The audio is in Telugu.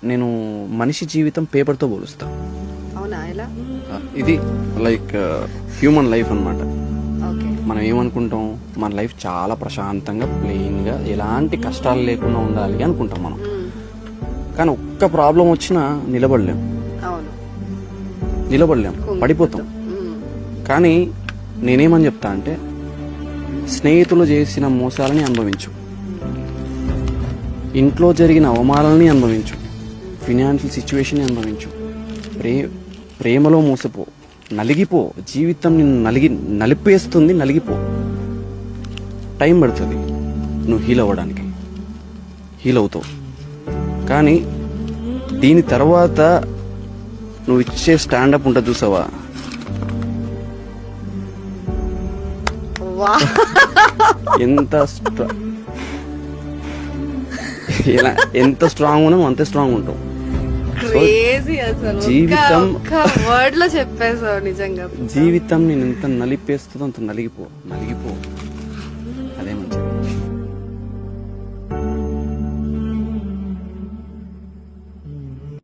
నేను మనిషి జీవితం పేపర్తో పోలుస్తా. అవునా, ఎలా? ఇది లైక్ హ్యూమన్ లైఫ్ అన్నమాట. ఓకే. మనం ఏమనుకుంటాం, మన లైఫ్ చాలా ప్రశాంతంగా ప్లెయిన్గా ఎలాంటి కష్టాలు లేకుండా ఉండాలి అనుకుంటాం మనం. కానీ ఒక్క ప్రాబ్లం వచ్చినా నిలబడలేం, పడిపోతాం. కానీ నేనేమని చెప్తా అంటే, స్నేహితులు చేసిన మోసాలని అనుభవించు, ఇంట్లో జరిగిన అవమానాలని అనుభవించు, ఫినాన్షియల్ సిచ్యువేషన్ అనుభవించు, ప్రేమలో మోసపో, నలిగిపో. జీవితం నిన్ను నలిపేస్తుంది, నలిగిపో. టైం పడుతుంది నువ్వు హీల్ అవ్వడానికి, హీల్ అవుతావు. కానీ దీని తర్వాత నువ్వు ఇచ్చే స్టాండప్ ఉంటుంది చూసావా, ఎంత స్ట్రాంగ్ ఉన్నావు అంతే స్ట్రాంగ్ ఉంటావు. జీవితం వర్డ్ లో చెప్పేసావు నిజంగా. జీవితం నేను ఎంత నలిపేస్తుందో అంత నలిగిపో. అదే మంచి